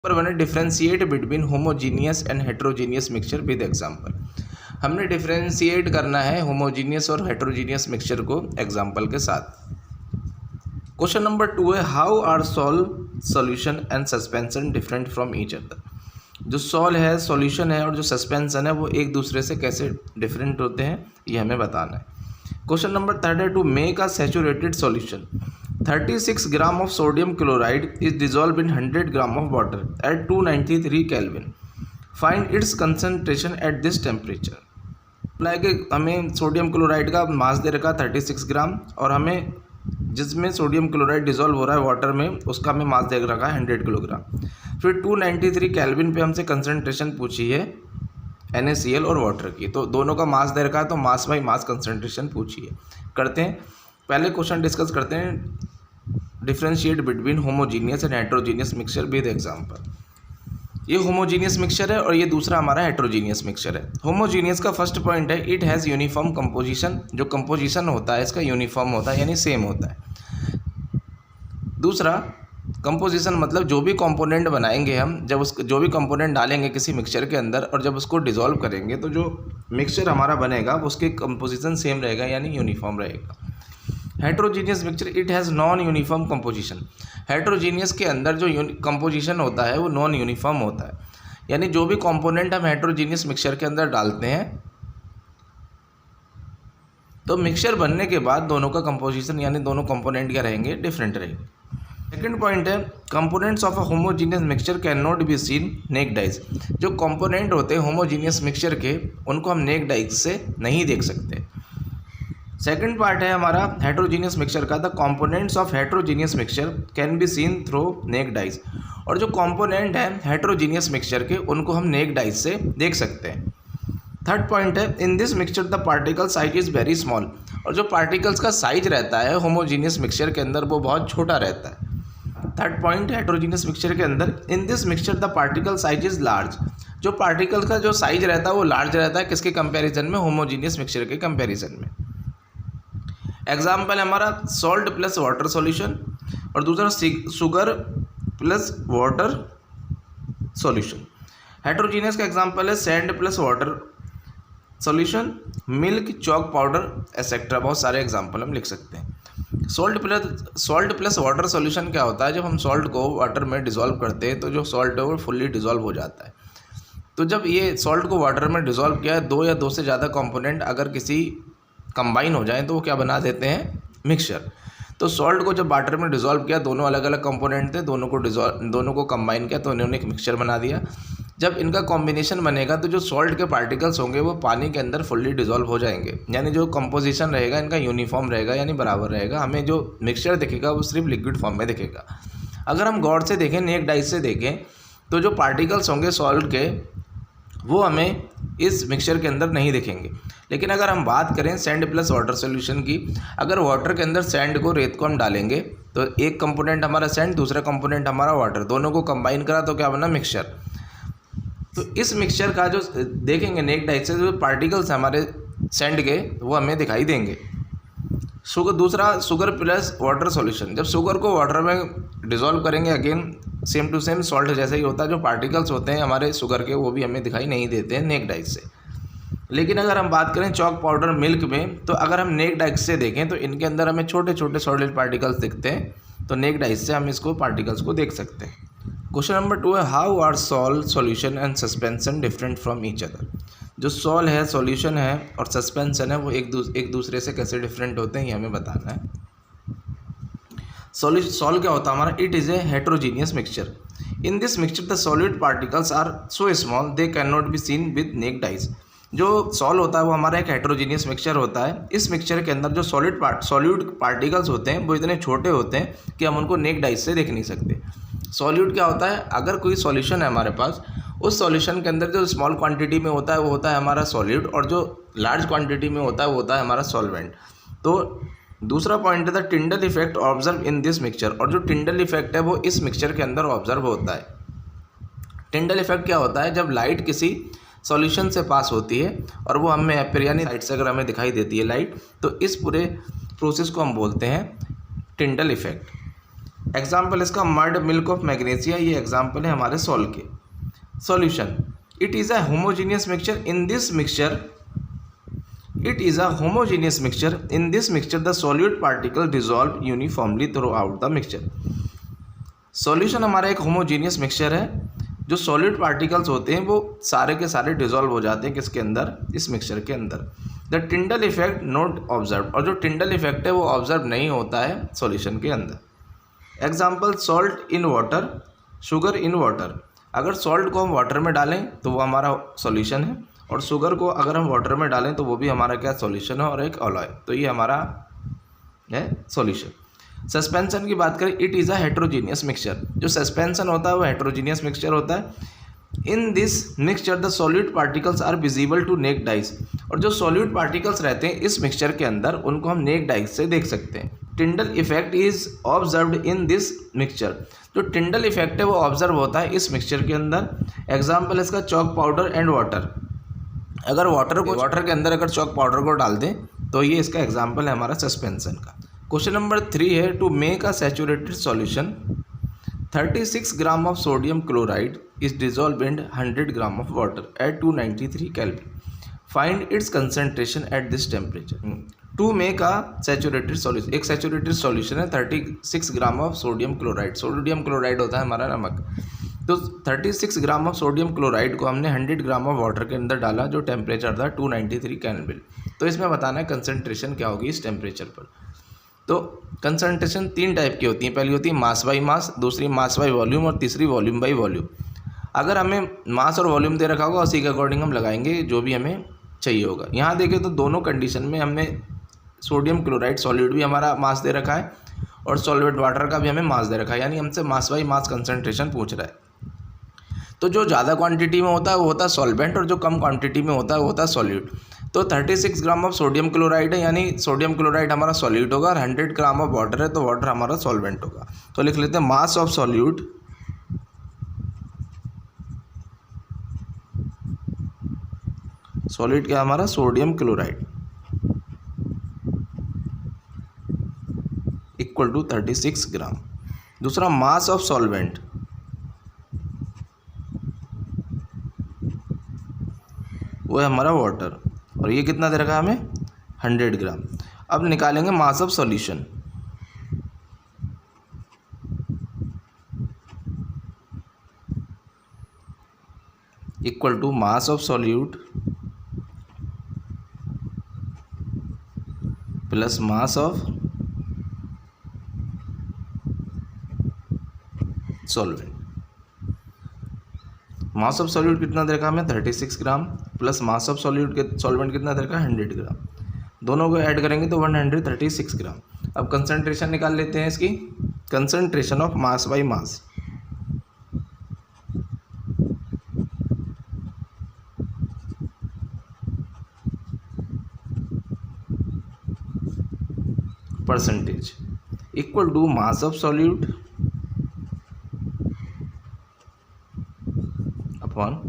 Number 1 है differentiate between homogeneous and heterogeneous mixture with example. हमने differentiate करना है होमोजीनियस और हेट्रोजीनियस मिक्सचर को एग्जांपल के साथ। क्वेश्चन नंबर 2 है how are solve solution and suspension different from each other. जो सॉल्व है, सॉल्यूशन है और जो सस्पेंशन है वो एक दूसरे से कैसे डिफरेंट होते हैं ये हमें बताना है। क्वेश्चन नंबर 3 है to make a saturated solution 36 gram of sodium chloride is dissolve in 100 gram of water at 293 kelvin, find its concentration at this temperature. बोला है कि हमें सोडियम क्लोराइड का मास दे रखा 36 ग्राम और हमें जिसमें सोडियम क्लोराइड डिजॉल्व हो रहा है वाटर में उसका हमें मास दे रखा है 100 किलोग्राम। फिर 293 केल्विन पे हमसे कंसनट्रेशन पूछी है NaCl और वाटर की, तो दोनों का मास दे रखा है तो मास बाई मास कंसनट्रेशन पूछी है। करते हैं, पहले क्वेश्चन डिस्कस करते हैं differentiate between homogeneous and heterogeneous mixture with example. ये होमोजीनियस मिक्सचर है और ये दूसरा हमारा हेट्रोजीनियस मिक्सचर है। होमोजीनियस का फर्स्ट पॉइंट है इट हैज़ यूनिफॉर्म कंपोजिशन, जो कंपोजिशन होता है इसका यूनिफॉर्म होता है यानी सेम होता है। दूसरा कंपोजिशन मतलब जो भी कंपोनेंट बनाएंगे हम, जब उस जो भी कंपोनेंट डालेंगे किसी मिक्सचर के अंदर और जब उसको डिसॉल्व करेंगे तो जो मिक्सचर हमारा बनेगा उसके कंपोजिशन सेम रहेगा यानी यूनिफॉर्म रहेगा। Heterogeneous mixture it has non uniform composition. Heterogeneous के अंदर जो कंपोजिशन होता है वो नॉन यूनिफॉर्म होता है, यानी जो भी कंपोनेंट हम हेट्रोजीनियस मिक्सचर के अंदर डालते हैं तो मिक्सचर बनने के बाद दोनों का कंपोजिशन यानी दोनों कंपोनेंट क्या रहेंगे, डिफरेंट रहेंगे। सेकेंड पॉइंट है components of a homogeneous mixture can not be scene necked eyes. जो कंपोनेंट होते हैं होमोजीनियस मिक्सचर के उनको हम नेक्ड आइज से नहीं देख सकते। सेकेंड पार्ट है हमारा हेट्रोजीनियस मिक्सचर का, the components of heterogeneous mixture can be seen through necked eyes. और जो कंपोनेंट है हेट्रोजीनियस मिक्सचर के उनको हम नेक्ड आइज से देख सकते हैं। थर्ड पॉइंट है in this mixture the particle size is very small. और जो पार्टिकल्स का साइज रहता है होमोजीनियस मिक्सचर के अंदर वो बहुत छोटा रहता है। थर्ड पॉइंट हेट्रोजीनियस मिक्सचर के अंदर इन this mixture the particle size is large. जो पार्टिकल का जो साइज रहता है वो लार्ज रहता है किसके कंपैरिजन में, होमोजीनियस मिक्सचर के कंपैरिजन में। एग्जाम्पल है हमारा सॉल्ट प्लस वाटर सॉल्यूशन और दूसरा sugar plus water solution. Heterogeneous का एग्जाम्पल है sand plus water solution, milk, chalk powder etcetera. बहुत सारे एग्जाम्पल हम लिख सकते हैं। सॉल्ट प्लस वाटर सॉल्यूशन क्या होता है, जब हम सॉल्ट को वाटर में डिसॉल्व करते हैं तो जो सॉल्ट है वो फुल्ली डिसॉल्व हो जाता है। तो जब ये सॉल्ट को वाटर में डिसॉल्व किया है, दो या दो से ज़्यादा कंपोनेंट अगर किसी कंबाइन हो जाए तो वो क्या बना देते हैं, मिक्सचर। तो सॉल्ट को जब वाटर में डिसॉल्व किया, दोनों अलग अलग कंपोनेंट थे, दोनों को कंबाइन किया तो उन्होंने एक मिक्सचर बना दिया। जब इनका कॉम्बिनेशन बनेगा तो जो सॉल्ट के पार्टिकल्स होंगे वो पानी के अंदर फुल्ली डिसॉल्व हो जाएंगे, यानी जो कंपोजिशन रहेगा इनका यूनिफॉर्म रहेगा यानी बराबर रहेगा। हमें जो मिक्सचर दिखेगा वो सिर्फ लिक्विड फॉर्म में दिखेगा। अगर हम गौर से देखें, नेक्ड आइज से देखें तो जो पार्टिकल्स होंगे सॉल्ट के वो हमें इस मिक्सचर के अंदर नहीं दिखेंगे। लेकिन अगर हम बात करें सैंड प्लस वाटर सॉल्यूशन की, अगर वाटर के अंदर सैंड को, रेत को हम डालेंगे तो एक कंपोनेंट हमारा सैंड, दूसरा कंपोनेंट हमारा वाटर, दोनों को कंबाइन करा तो क्या बना, मिक्सचर। तो इस मिक्सचर का जो देखेंगे नेक्ड आइज से जो पार्टिकल्स हमारे सैंड के वो हमें दिखाई देंगे। दूसरा शुगर प्लस वाटर सॉल्यूशन, जब शुगर को वाटर में डिसॉल्व करेंगे again same to same salt जैसा ही होता है, जो पार्टिकल्स होते हैं हमारे शुगर के वो भी हमें दिखाई नहीं देते हैं नेक्ड आइज से। लेकिन अगर हम बात करें चॉक पाउडर, मिल्क में, तो अगर हम नेक्ड आइज से देखें तो इनके अंदर हमें छोटे छोटे सॉलिड पार्टिकल्स दिखते हैं, तो नेक्ड आइज से हम इसको पार्टिकल्स को देख सकते हैं। क्वेश्चन नंबर 2 है how are solve solution and suspension different from each other. जो सॉल्व है, सॉल्यूशन है और सस्पेंशन है वो एक दूसरे से कैसे डिफरेंट होते हैं ये हमें बताना है। सॉल्व क्या होता है हमारा, it is a heterogeneous mixture. In this mixture the solid particles are so small they can not be seen with naked eyes. जो सॉल्व होता है वो हमारा एक हेट्रोजीनियस मिक्सचर होता है। इस मिक्सचर के अंदर जो सॉलिड पार्टिकल्स होते हैं वो इतने छोटे होते हैं कि हम उनको नेक्ड आइज से देख नहीं सकते। सॉल्यूट क्या होता है, अगर कोई सॉल्यूशन है हमारे पास, उस सॉल्यूशन के अंदर जो स्मॉल क्वांटिटी में होता है वो होता है हमारा सॉल्यूट और जो लार्ज क्वांटिटी में होता है वो होता है हमारा सॉल्वेंट। तो दूसरा पॉइंट है the Tyndall effect observe in this mixture. और जो टिंडल इफेक्ट है वो इस मिक्सचर के अंदर ऑब्जर्व होता है। टिंडल इफेक्ट क्या होता है, जब लाइट किसी सॉल्यूशन से पास होती है और वो हमें अपीयर यानी साइड से अगर हमें दिखाई देती है लाइट, तो इस पूरे प्रोसेस को हम बोलते हैं टिंडल इफेक्ट। एग्जाम्पल इसका मर्ड मिल्क ऑफ मैग्नीशिया, ये एग्जाम्पल है हमारे सॉल्ट के। Solution, it is a homogeneous mixture in this mixture, it is a homogeneous mixture. In this mixture the solute particles dissolve uniformly throughout the mixture. Solution हमारा एक homogeneous mixture है, जो solid particles होते हैं वो सारे के सारे डिजॉल्व हो जाते हैं किसके अंदर, इस मिक्सचर के अंदर। The Tyndall effect not observe, और जो टिंडल इफेक्ट है वो ऑब्जर्व नहीं होता है सॉल्यूशन के अंदर। Example, salt in water, sugar in water. अगर सॉल्ट को हम वाटर में डालें तो वो हमारा सॉल्यूशन है, और शुगर को अगर हम वाटर में डालें तो वो भी हमारा क्या सॉल्यूशन है और एक अलॉय, तो ये हमारा है सॉल्यूशन। सस्पेंशन की बात करें, it is a heterogeneous mixture. जो सस्पेंशन होता है वो हेट्रोजीनियस मिक्सचर होता है। In this mixture the solute particles are visible to naked eyes, और जो सॉल्यूट पार्टिकल्स रहते हैं इस मिक्सचर के अंदर उनको हम नेक्ड आइज से देख सकते हैं। Tyndall effect is observed in this mixture, जो टिंडल इफेक्ट है वो ऑब्जर्व होता है इस मिक्सचर के अंदर। एग्जाम्पल इसका चॉक पाउडर एंड वाटर। अगर वाटर के अंदर अगर चॉक पाउडर को डाल दें तो ये इसका एग्जाम्पल है हमारा सस्पेंशन का। क्वेश्चन नंबर 3 है, to make a saturated solution 36 gram of sodium chloride is dissolve in 100 gram of water at 293 kelvin, find its concentration at this temperature. To make a saturated solution, एक saturated solution है 36 gram of sodium chloride. Sodium chloride होता है हमारा नमक। तो 36 gram of sodium chloride को हमने 100 gram of water के अंदर डाला, जो टेम्परेचर था 293 केल्विन। तो इसमें बताना है कंसनट्रेशन क्या होगी इस टेम्परेचर पर। तो कंसनट्रेशन 3 टाइप की होती है, पहली होती है मास बाई मास, दूसरी मास बाई वॉल्यूम, और तीसरी वॉल्यूम बाई वॉल्यूम। अगर हमें मास और वॉल्यूम दे रखा होगा उसी के अकॉर्डिंग हम लगाएंगे जो भी हमें चाहिए होगा। यहाँ देखें तो दोनों कंडीशन में हमने सोडियम क्लोराइड सॉलिड भी हमारा मास दे रखा है और सॉलिड वाटर का भी हमें मास दे रखा है, यानी हमसे मास बाई मास कंसनट्रेशन पूछ रहा है। तो जो ज़्यादा क्वांटिटी में होता है वो होता है सॉल्वेंट, और जो कम क्वांटिटी में होता है वो होता है सॉल्यूट। तो 36 ग्राम ऑफ सोडियम क्लोराइड है, यानी सोडियम क्लोराइड हमारा सॉल्यूट होगा, और 100 ग्राम ऑफ वाटर है तो वाटर हमारा सॉल्वेंट होगा। तो लिख लेते हैं मास ऑफ सॉल्यूट सॉलिड क्या हमारा सोडियम क्लोराइड इक्वल टू 36 ग्राम। दूसरा मास ऑफ सॉल्वेंट, वो है हमारा वाटर, और ये कितना दे रखा है हमें 100 ग्राम। अब निकालेंगे mass of solution. Equal to mass of solute plus mass of solvent. Mass of solute कितना दे रखा हमें 36 gram, plus mass of solvent कितना दे रखा है 100 ग्राम। दोनों को ऐड करेंगे तो 136 ग्राम। अब कंसंट्रेशन निकाल लेते हैं इसकी, concentration of mass by mass. Percentage equal to mass of solute upon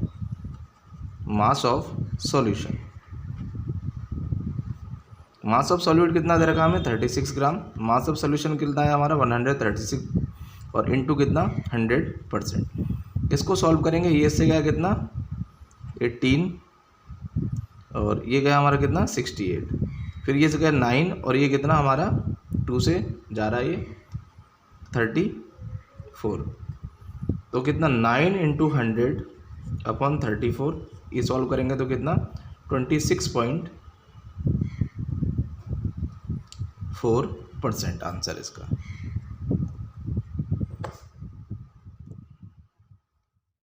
mass of solution. Mass of solute कितना दे रखा हमें 36 ग्राम, मास ऑफ सॉल्यूशन कितना है हमारा 136, और इनटू कितना 100%। इसको सॉल्व करेंगे, ये इससे गया कितना 18, और ये गया हमारा कितना 68, फिर ये से गया 9, और ये कितना हमारा 2 से जा रहा है ये 34। तो कितना 9 इंटू 100 अपॉन 34, ये सॉल्व करेंगे तो कितना 26.4% आंसर इसका।